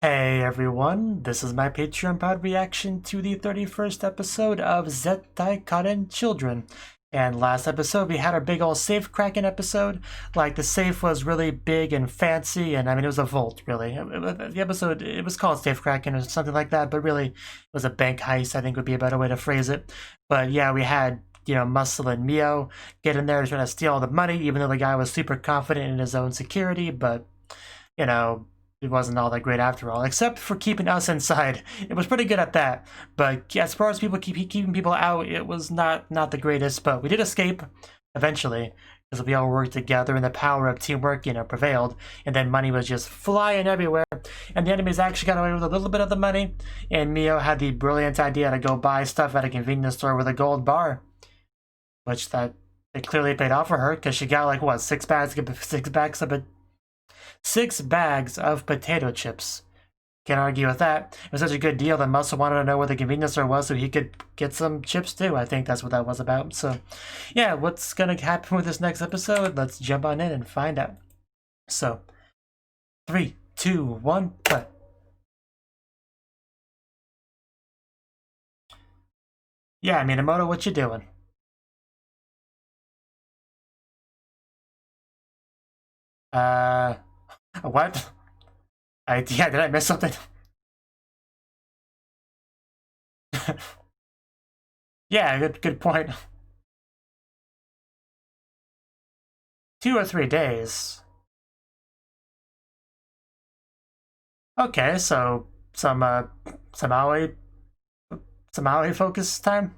Hey everyone, this is my Patreon pod reaction to the 31st episode of Zettai Karen Children. And last episode we had our big old safe cracking episode. Like the safe was really big and fancy, and I mean it was a vault really. The episode, it was called safe cracking or something like that, but really it was a bank heist, I think would be a better way to phrase it. But yeah, we had, Muscle and Mio get in there to try to steal all the money, even though the guy was super confident in his own security, but it wasn't all that great after all, except for keeping us inside. It was pretty good at that, but as far as keeping people out, it was not the greatest. But we did escape eventually because we all worked together and the power of teamwork, prevailed. And then money was just flying everywhere, and the enemies actually got away with a little bit of the money. And Mio had the brilliant idea to go buy stuff at a convenience store with a gold bar, which it clearly paid off for her because she got like what, six bags of potato chips. Can't argue with that. It was such a good deal that Muscle wanted to know where the convenience store was so he could get some chips too. I think that's what that was about. So, yeah, what's gonna happen with this next episode? Let's jump on in and find out. So, 3, 2, 1, cut. Yeah, Minamoto, what you doing? What? Yeah, did I miss something? Yeah, good point. 2 or 3 days. Okay, so some Aoi focus time.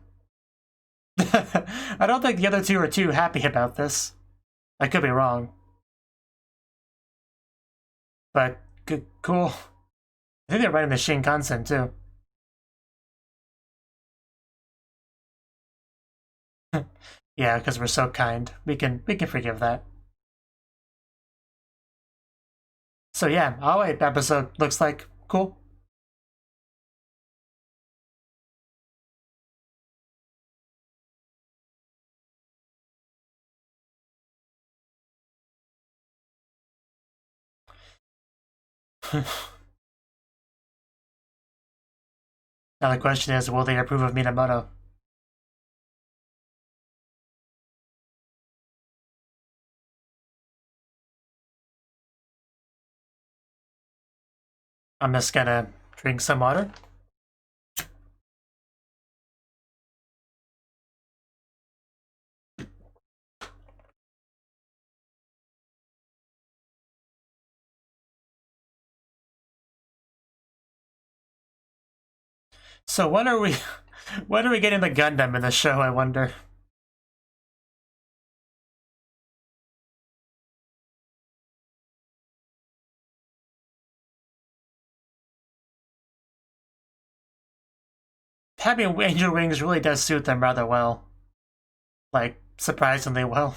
I don't think the other two are too happy about this. I could be wrong. But good, cool. I think they're writing the Shinkansen too. Yeah, because we're so kind. We can forgive that. So yeah, Aoi episode looks like cool. Now the question is, will they approve of Minamoto? I'm just gonna drink some water. So when are we getting the Gundam in the show, I wonder? Having angel wings really does suit them rather well. Like, surprisingly well.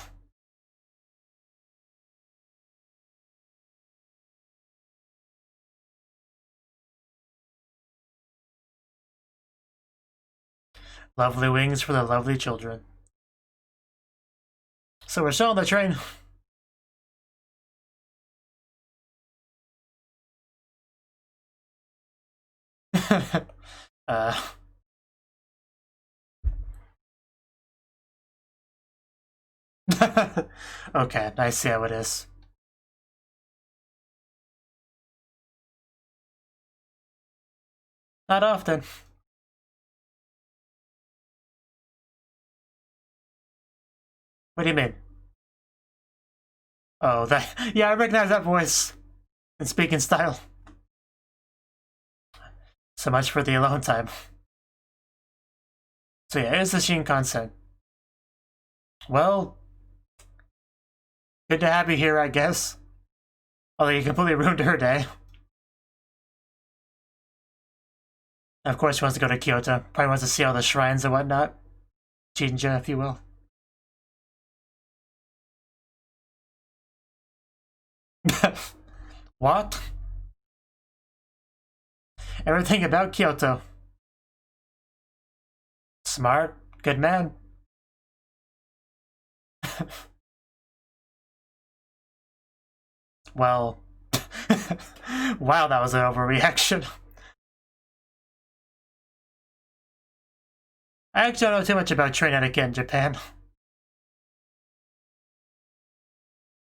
Lovely wings for the lovely children. So we're still on the train. Okay, I see how it is. Not often. What do you mean? Oh, that. Yeah, I recognize that voice and speaking style. So much for the alone time. So yeah, it's the Shinkansen. Well, good to have you here, I guess. Although you completely ruined her day. And of course, she wants to go to Kyoto. Probably wants to see all the shrines and whatnot. Jinja, if you will. What? Everything about Kyoto. Smart, good man. Well, Wow, that was an overreaction. I actually don't know too much about train etiquette in Japan.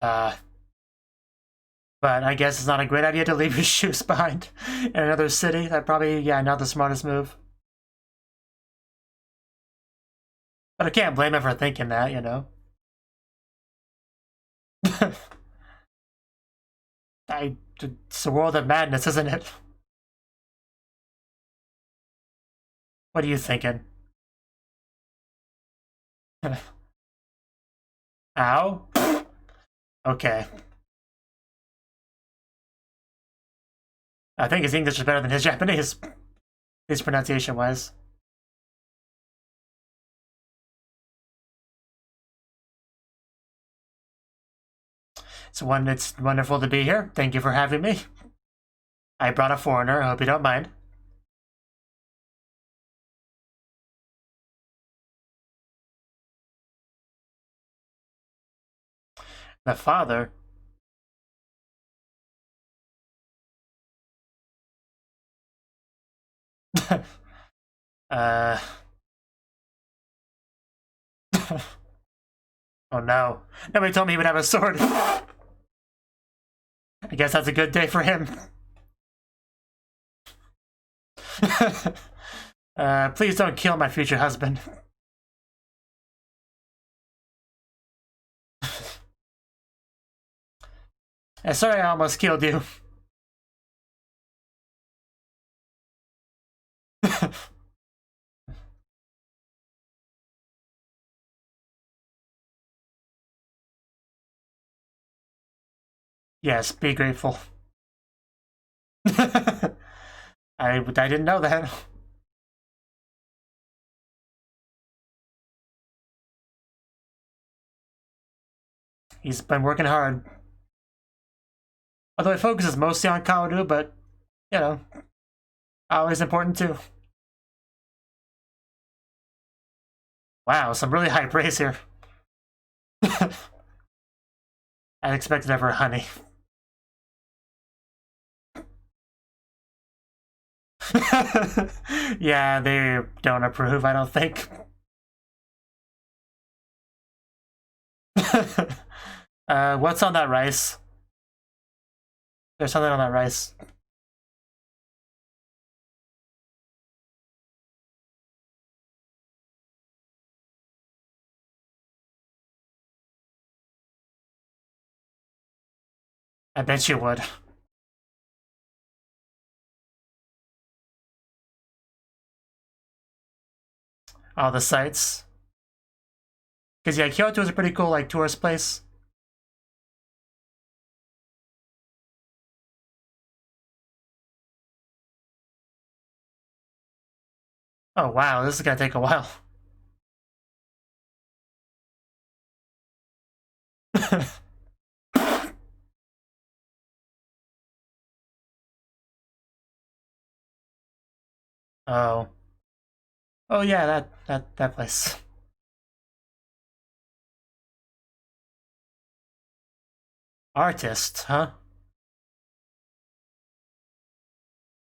But I guess it's not a great idea to leave your shoes behind in another city. That probably, yeah, not the smartest move. But I can't blame him for thinking that, you know? It's a world of madness, isn't it? What are you thinking? Ow? Okay. I think his English is better than his Japanese, his pronunciation-wise. It's wonderful to be here. Thank you for having me. I brought a foreigner. I hope you don't mind. The father? Oh no. Nobody told me he would have a sword. I guess that's a good day for him. Please don't kill my future husband. Sorry I almost killed you. Yes, be grateful. I didn't know that. He's been working hard. Although it focuses mostly on Kaoru, but, you know, always important too. Wow, some really high praise here. I expected ever honey. Yeah, they don't approve, I don't think. What's on that rice? There's something on that rice. I bet you would. All the sites. Because yeah, Kyoto is a pretty cool like tourist place. Oh wow, this is gonna take a while. Oh. Oh yeah, that place. Artist, huh?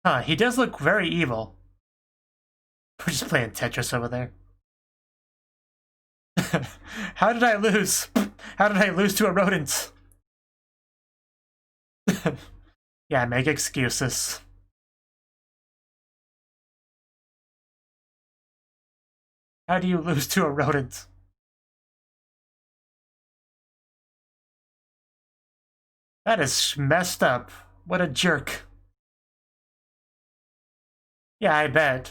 Huh, he does look very evil. We're just playing Tetris over there. How did I lose? How did I lose to a rodent? Yeah, make excuses. How do you lose to a rodent? That is messed up. What a jerk. Yeah, I bet.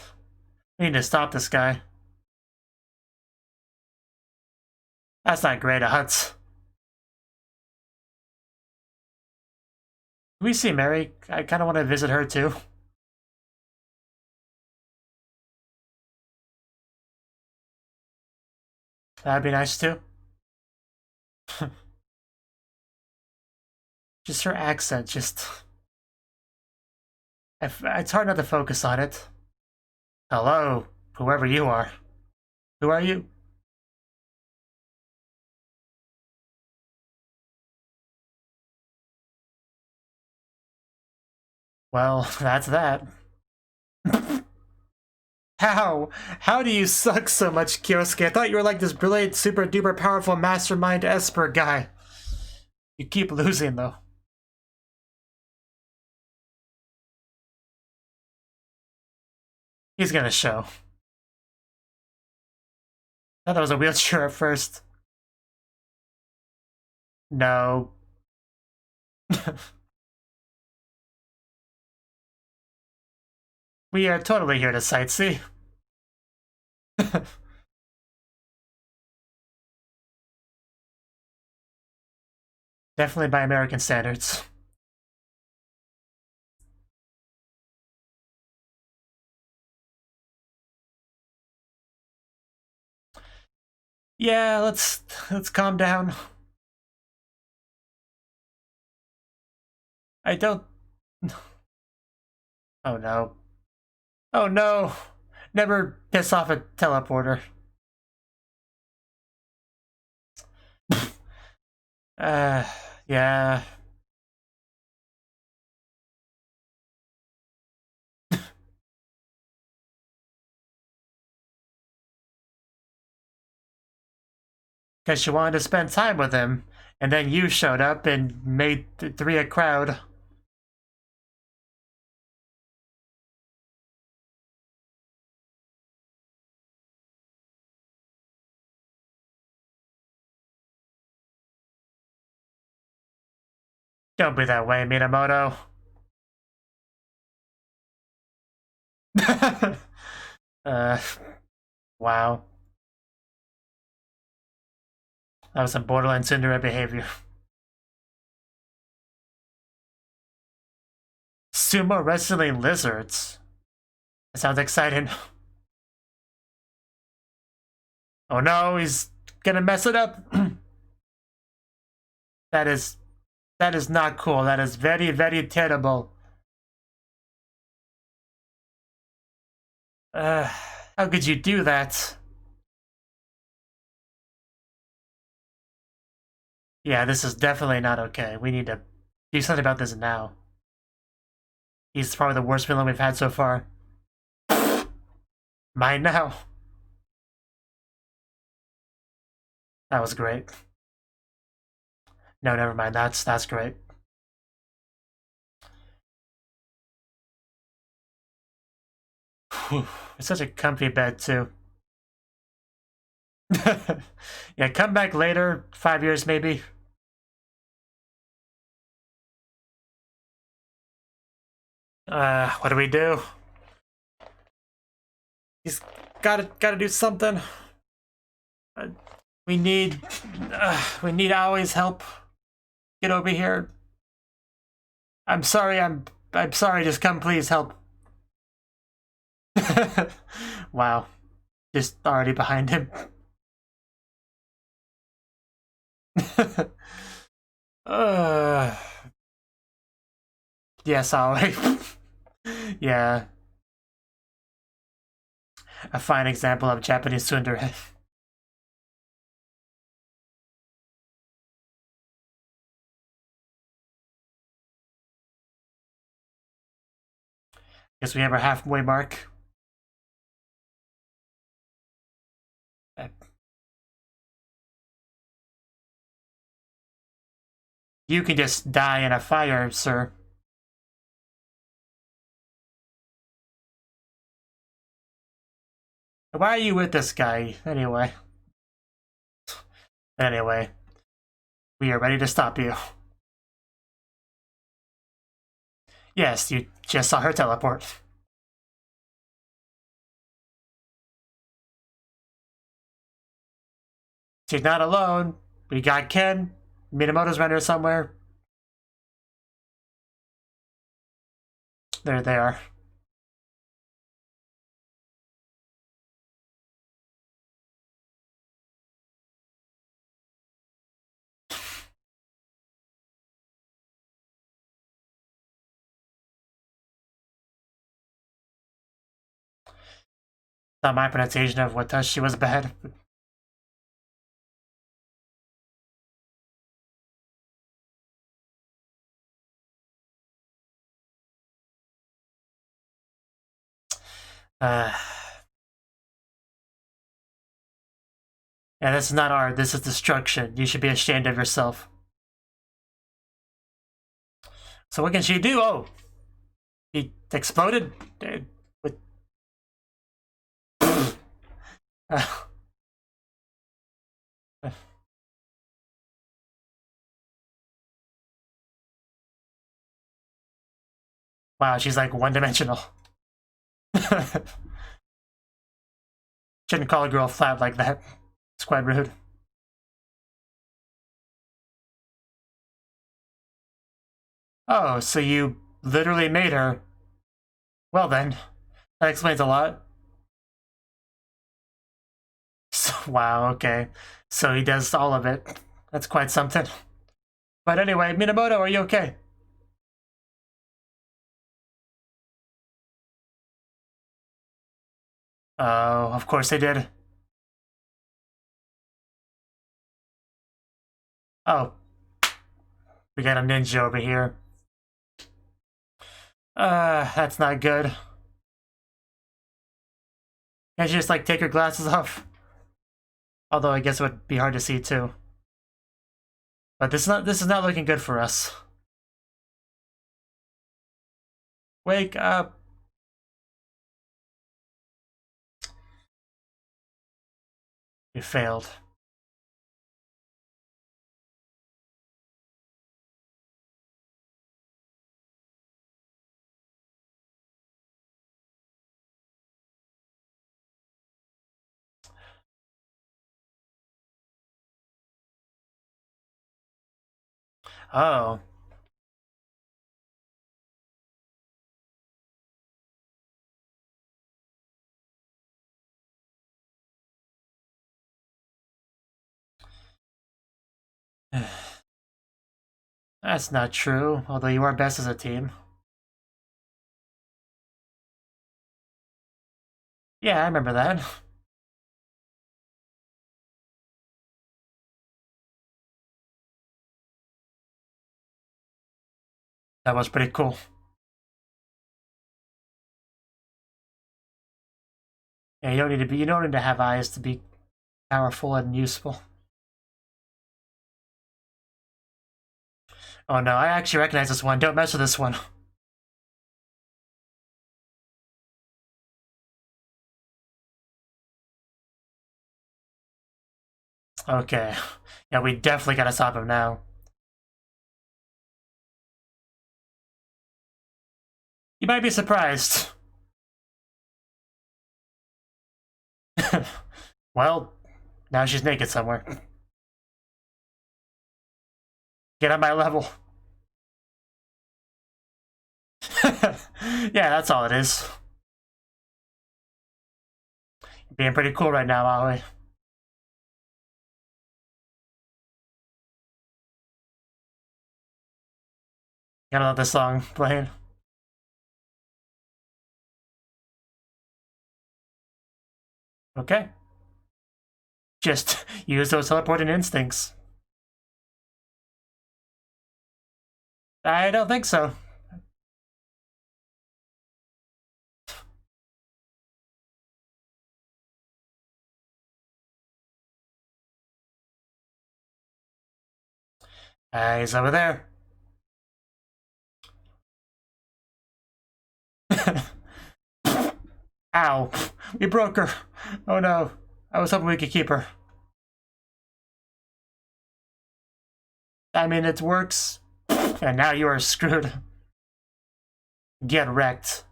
We need to stop this guy. That's not great odds. Can we see Mary? I kind of want to visit her too. That'd be nice too. Just her accent, just... It's hard not to focus on it. Hello, whoever you are. Who are you? Well, that's that. How? How do you suck so much, Kyosuke? I thought you were like this brilliant, super duper powerful mastermind Esper guy. You keep losing, though. He's gonna show. I thought it was a wheelchair at first. No. We are totally here to sightsee. Definitely by American standards. Yeah, let's calm down. I don't... Oh no. Oh no! Never piss off a teleporter. Yeah. Because she wanted to spend time with him, and then you showed up and made three a crowd. Don't be that way, Minamoto. Wow. That was some borderline Cinderella behavior. Sumo wrestling lizards. That sounds exciting. Oh no, he's gonna mess it up. That is not cool. That is very, very terrible. How could you do that? Yeah, this is definitely not okay. We need to do something about this now. He's probably the worst villain we've had so far. Mine now. That was great. No, never mind. That's great. Whew. It's such a comfy bed too. Yeah, come back later, 5 years maybe. What do we do? He's gotta do something. Uh, we need Aoi's help. Get over here. I'm sorry. I'm sorry. Just come, please help. Wow, just already behind him. uh, yes, Aoi. Yeah, a fine example of Japanese tsundere. Guess we have our halfway mark. You can just die in a fire, sir. Why are you with this guy, anyway? Anyway, we are ready to stop you. Yes, you just saw her teleport. She's not alone. We got Ken. Minamoto's around here somewhere. There they are. Not my pronunciation of Watashi was bad. Yeah, this is not art, this is destruction. You should be ashamed of yourself. So what can she do? Oh! He exploded? What? Wow, she's like one-dimensional. Shouldn't call a girl flat like that. It's quite rude. Oh, so you literally made her. Well then, that explains a lot. So, wow, okay. So he does all of it. That's quite something. But anyway, Minamoto, are you okay? Oh, of course they did. Oh. We got a ninja over here. That's not good. Can't you just, like, take your glasses off? Although I guess it would be hard to see, too. But this is not looking good for us. Wake up. You failed. Oh. That's not true, although you are best as a team. Yeah, I remember that. That was pretty cool. Yeah, you don't need to have eyes to be powerful and useful. Oh no, I actually recognize this one. Don't mess with this one. Okay. Yeah, we definitely gotta stop him now. You might be surprised. Well, now she's naked somewhere. Get on my level. Yeah, that's all it is. Being pretty cool right now, Ollie. Gotta love this song playing. Okay. Just use those teleporting instincts. I don't think so. He's over there. Ow. We broke her. Oh no. I was hoping we could keep her. I mean, it works. And now you are screwed. Get wrecked.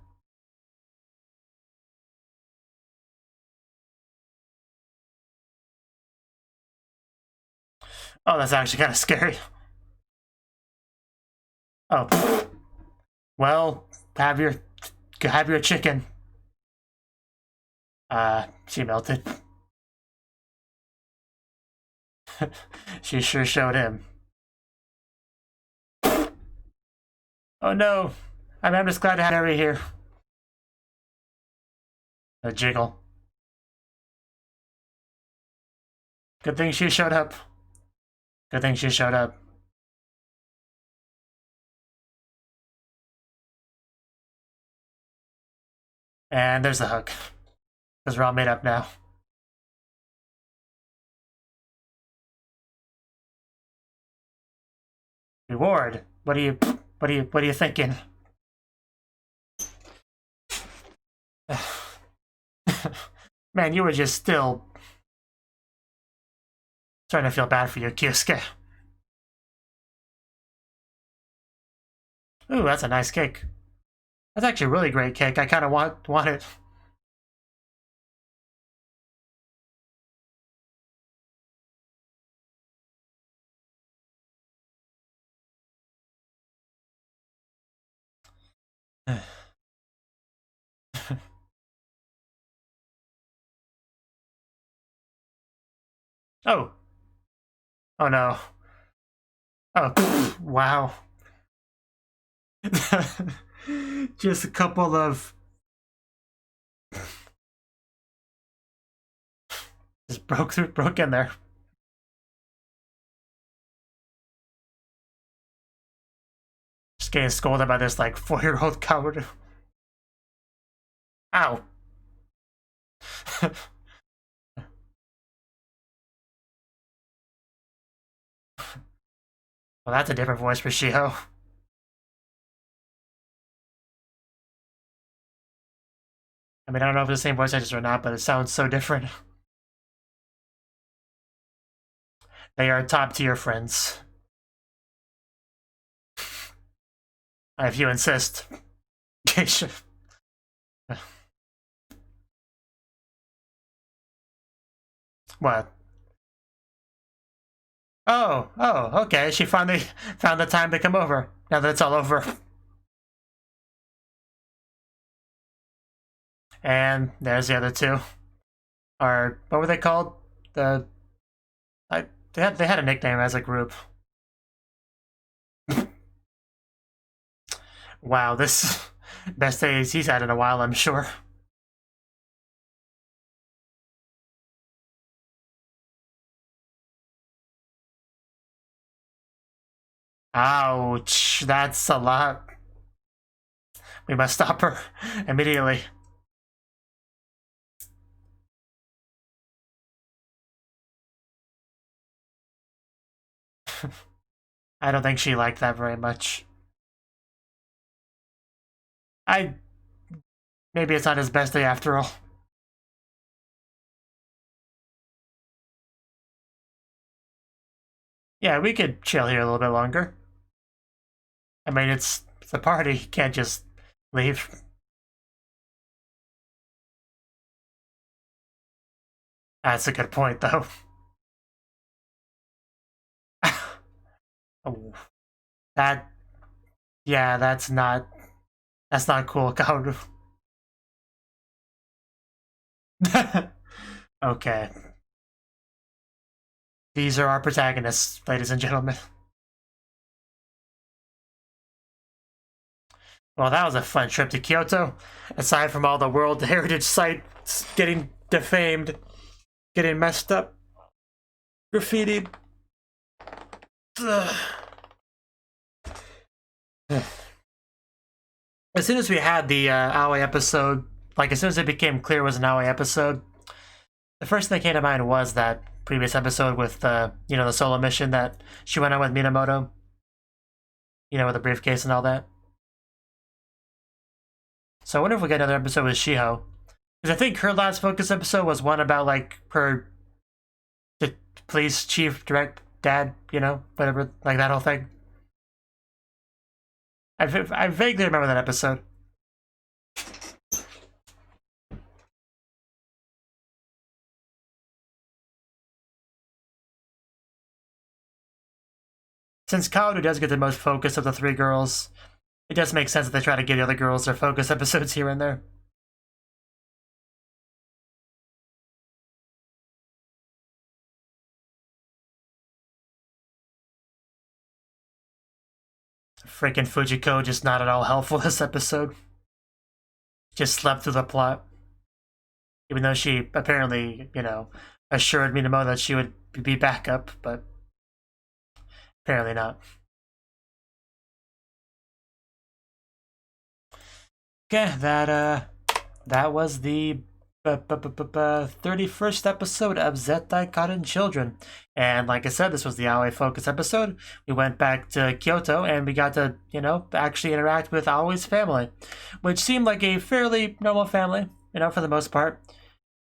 Oh, that's actually kind of scary. Oh. Well, have your chicken. She melted. She sure showed him. Oh no. I'm just glad to have her here. A jiggle. Good thing she showed up. Good thing she showed up. And there's the hook. Because we're all made up now. Reward? What are you thinking? Man, you were just still starting to feel bad for you, Kyusuke. Ooh, that's a nice cake. That's actually a really great cake. I kind of want it. Oh. Oh no. Oh, wow. Just a couple of... Just broke in there. Just getting scolded by this, like, 4-year-old coward. Ow. Well, that's a different voice for Shiho. I mean, I don't know if it's the same voice actors or not, but it sounds so different. They are top-tier friends. If you insist. What? Oh, okay. She finally found the time to come over. Now that it's all over. And there's the other two. Or what were they called? They had a nickname as a group. Wow, this best days he's had in a while, I'm sure. Ouch, that's a lot. We must stop her immediately. I don't think she liked that very much. Maybe it's not his best day after all. Yeah, we could chill here a little bit longer. I mean, it's a party. You can't just leave. That's a good point, though. Oh, yeah, that's not cool, Kaoru. Okay. These are our protagonists, ladies and gentlemen. Well, that was a fun trip to Kyoto. Aside from all the World Heritage sites getting defamed, getting messed up, graffiti. As soon as we had the Aoi episode, like as soon as it became clear it was an Aoi episode, the first thing that came to mind was that previous episode with the solo mission that she went on with Minamoto. With the briefcase and all that. So I wonder if we get another episode with Shiho. Because I think her last focus episode was one about, like, her police chief, direct dad, whatever, like that whole thing. I vaguely remember that episode. Since Kaoru does get the most focus of the three girls, it does make sense that they try to give the other girls their focus episodes here and there. Freaking Fujiko just not at all helpful this episode. Just slept through the plot. Even though she apparently, assured Minamoto that she would be backup, but apparently not. Okay, that that was the 31st episode of Zettai Karen Children. And like I said, this was the Aoi focus episode. We went back to Kyoto and we got to, actually interact with Aoi's family, which seemed like a fairly normal family, for the most part.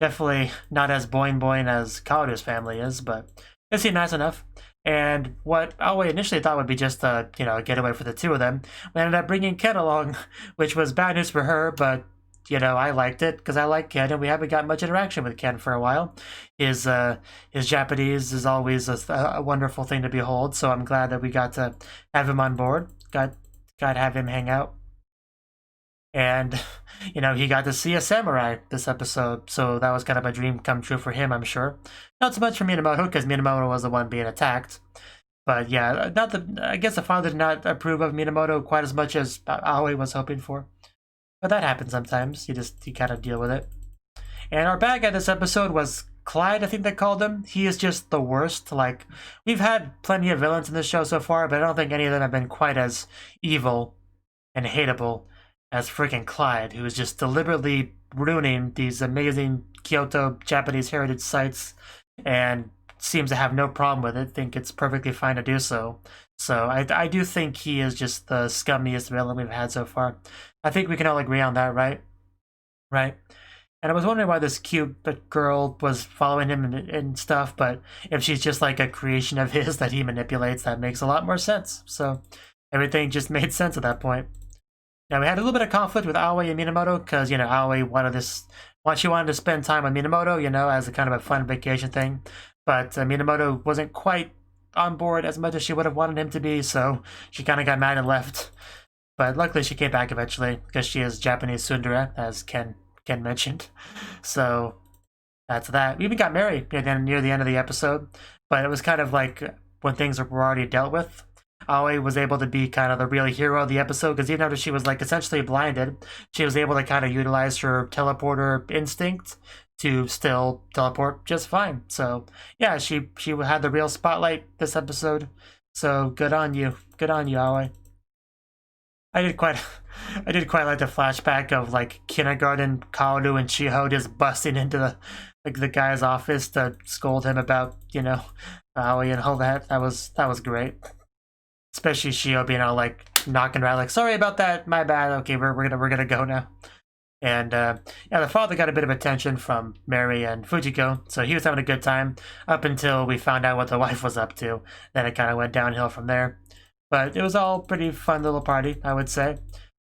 Definitely not as boing as Kaoru's family is, but it seemed nice enough. And what Aoi initially thought would be just a, getaway for the two of them, we ended up bringing Ken along, which was bad news for her, but I liked it because I like Ken, and we haven't got much interaction with Ken for a while. His Japanese is always a wonderful thing to behold, so I'm glad that we got to have him on board. Got to have him hang out. And, he got to see a samurai this episode, so that was kind of a dream come true for him, I'm sure. Not so much for Minamoto, because Minamoto was the one being attacked. But yeah, I guess the father did not approve of Minamoto quite as much as Aoi was hoping for. But that happens sometimes. You kind of deal with it. And our bad guy this episode was Clyde, I think they called him. He is just the worst. Like, we've had plenty of villains in this show so far, but I don't think any of them have been quite as evil and hateable as freaking Clyde, who is just deliberately ruining these amazing Kyoto Japanese heritage sites and seems to have no problem with it, think it's perfectly fine to do so. So I do think he is just the scummiest villain we've had so far. I think we can all agree on that, right? Right. And I was wondering why this cute girl was following him and stuff, but if she's just like a creation of his that he manipulates, that makes a lot more sense. So everything just made sense at that point. Now, we had a little bit of conflict with Aoi and Minamoto because, Aoi she wanted to spend time with Minamoto, as a kind of a fun vacation thing. But Minamoto wasn't quite on board as much as she would have wanted him to be, so she kind of got mad and left. But luckily she came back eventually because she is Japanese tsundere, as Ken mentioned. So that's that. We even got married near the end of the episode, but it was kind of like when things were already dealt with. Aoi was able to be kind of the real hero of the episode because even after she was like essentially blinded, she was able to kind of utilize her teleporter instinct to still teleport just fine. So yeah, she had the real spotlight this episode. So good on you, Aoi. I did quite like the flashback of like kindergarten Kaoru and Chiho just busting into the guy's office to scold him about Aoi and all that. That was great. Especially Shio being all like knocking around like, sorry about that, my bad. Okay, we're gonna go now. And yeah, the father got a bit of attention from Mary and Fujiko, so he was having a good time up until we found out what the wife was up to. Then it kind of went downhill from there. But it was all pretty fun little party, I would say.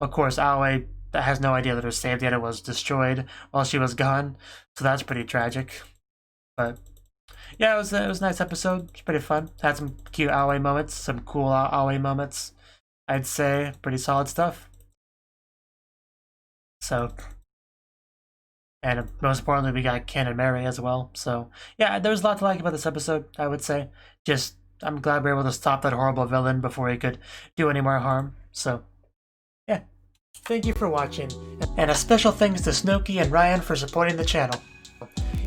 Of course, Aoi has no idea that her save data was destroyed while she was gone, so that's pretty tragic. But yeah, it was a nice episode. It's pretty fun. Had some cute Aoi moments, some cool Aoi moments. I'd say pretty solid stuff. So, and most importantly, we got Ken and Mary as well. So yeah, there was a lot to like about this episode, I would say. Just, I'm glad we were able to stop that horrible villain before he could do any more harm. So yeah, thank you for watching. And a special thanks to Cnouki and Ryan for supporting the channel.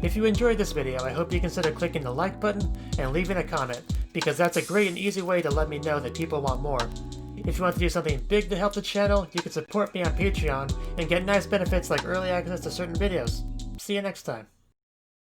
If you enjoyed this video, I hope you consider clicking the like button and leaving a comment, because that's a great and easy way to let me know that people want more. If you want to do something big to help the channel, you can support me on Patreon and get nice benefits like early access to certain videos. See you next time.